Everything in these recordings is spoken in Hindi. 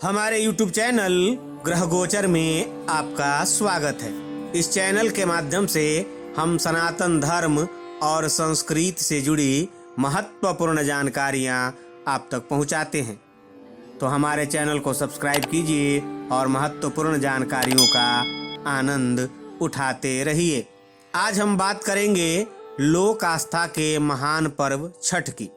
हमारे YouTube चैनल ग्रह गोचर में आपका स्वागत है। इस चैनल के माध्यम से हम सनातन धर्म और संस्कृति से जुड़ी महत्वपूर्ण जानकारियां आप तक पहुंचाते हैं। तो हमारे चैनल को सब्सक्राइब कीजिए और महत्वपूर्ण जानकारियों का आनंद उठाते रहिए। आज हम बात करेंगे लोक आस्था के महान पर्व छठ की।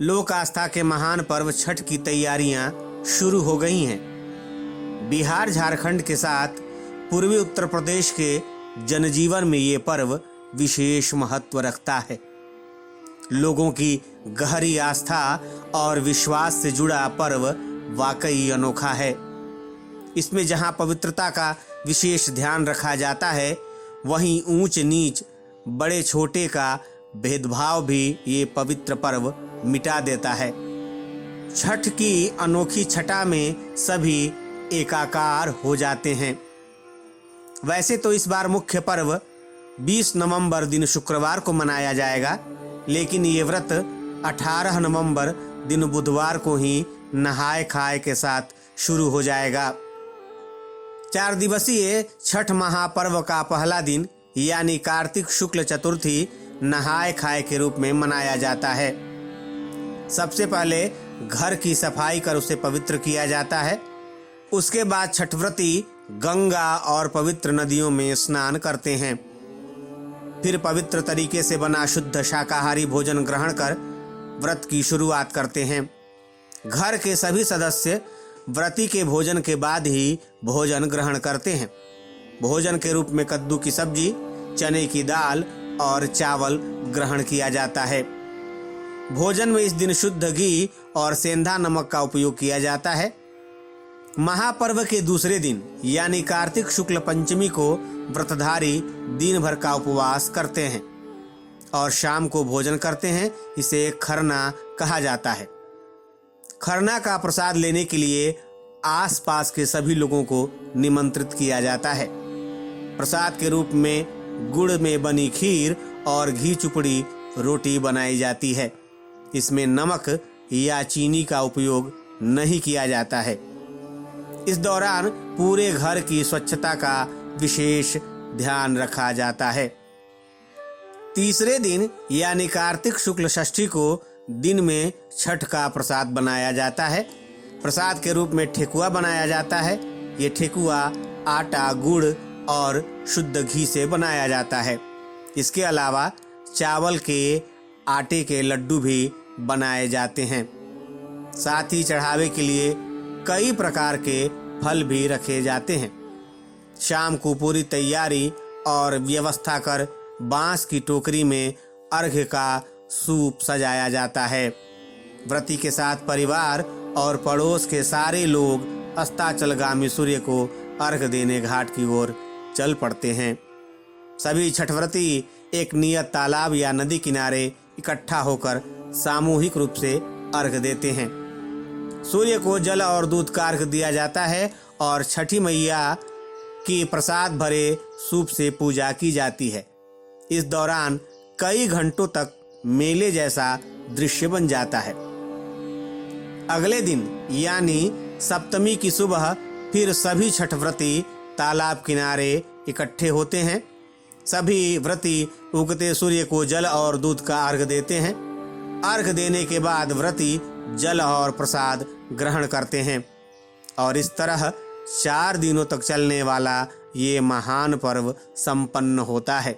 लोक आस्था के महान पर्व छठ की तैयारियां शुरू हो गई हैं। बिहार झारखंड के साथ पूर्वी उत्तर प्रदेश के जनजीवन में ये पर्व विशेष महत्व रखता है। लोगों की गहरी आस्था और विश्वास से जुड़ा पर्व वाकई अनोखा है। इसमें जहां पवित्रता का विशेष ध्यान रखा जाता है, वहीं ऊंच नीच बड़े छोटे का भेदभाव भी ये पवित्र पर्व मिटा देता है। छठ की अनोखी छटा में सभी एकाकार हो जाते हैं। वैसे तो इस बार मुख्य पर्व 20 नवंबर दिन शुक्रवार को मनाया जाएगा, लेकिन ये व्रत 18 नवंबर दिन बुधवार को ही नहाए खाए के साथ शुरू हो जाएगा। 4 दिवसीय छठ महापर्व का पहला दिन यानी कार्तिक शुक्ल चतुर्थी नहाए खाए के रूप में मनाया जाता है। सबसे पहले घर की सफाई कर उसे पवित्र किया जाता है। उसके बाद छठव्रती गंगा और पवित्र नदियों में स्नान करते हैं। फिर पवित्र तरीके से बना शुद्ध शाकाहारी भोजन ग्रहण कर व्रत की शुरुआत करते हैं। घर के सभी सदस्य व्रती के भोजन के बाद ही भोजन ग्रहण करते हैं। भोजन के रूप में कद्दू की सब्जी, चने की दाल और चावल ग्रहण किया जाता है। भोजन में इस दिन शुद्ध घी और सेंधा नमक का उपयोग किया जाता है। महापर्व के दूसरे दिन यानी कार्तिक शुक्ल पंचमी को व्रतधारी दिन भर का उपवास करते हैं और शाम को भोजन करते हैं। इसे खरना कहा जाता है। खरना का प्रसाद लेने के लिए आसपास के सभी लोगों को निमंत्रित किया जाता है। प्रसाद के रूप में गुड़ में बनी खीर और घी चुपड़ी रोटी बनाई जाती है। इसमें नमक या चीनी का उपयोग नहीं किया जाता है। इस दौरान पूरे घर की स्वच्छता का विशेष ध्यान रखा जाता है। तीसरे दिन यानी कार्तिक शुक्ल षष्ठी को दिन में छठ का प्रसाद बनाया जाता है। प्रसाद के रूप में ठेकुआ बनाया जाता है। ये ठेकुआ आटा, गुड़ और शुद्ध घी से बनाया जाता है। इसके अलावा चावल के आटे के लड्डू भी बनाए जाते हैं। साथ ही चढ़ावे के लिए कई प्रकार के फल भी रखे जाते हैं। शाम को पूरी तैयारी और व्यवस्था कर बांस की टोकरी में अर्घ्य का सूप सजाया जाता है। व्रती के साथ परिवार और पड़ोस के सारे लोग अस्ताचलगामी सूर्य को अर्घ्य देने घाट की ओर चल पड़ते हैं। सभी छठव्रती एक नियत तालाब या नदी किनारे इकट्ठा होकर सामूहिक रूप से अर्घ्य देते हैं। सूर्य को जल और दूध का अर्घ्य दिया जाता है और छठी मैया की प्रसाद भरे सूप से पूजा की जाती है। इस दौरान कई घंटों तक मेले जैसा दृश्य बन जाता है। अगले दिन यानी सप्तमी की सुबह फिर सभी छठव्रती तालाब किनारे इकट्ठे होते हैं। सभी व्रती उगते सूर्य को जल और दूध का अर्घ्य देते हैं। अर्घ्य देने के बाद व्रती जल और प्रसाद ग्रहण करते हैं और इस तरह 4 दिनों तक चलने वाला ये महान पर्व संपन्न होता है।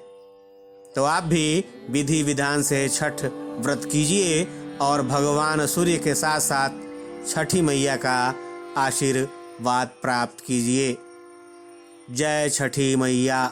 तो आप भी विधि विधान से छठ व्रत कीजिए और भगवान सूर्य के साथ साथ छठी मैया का आशीर्वाद प्राप्त कीजिए। जय छठी मैया।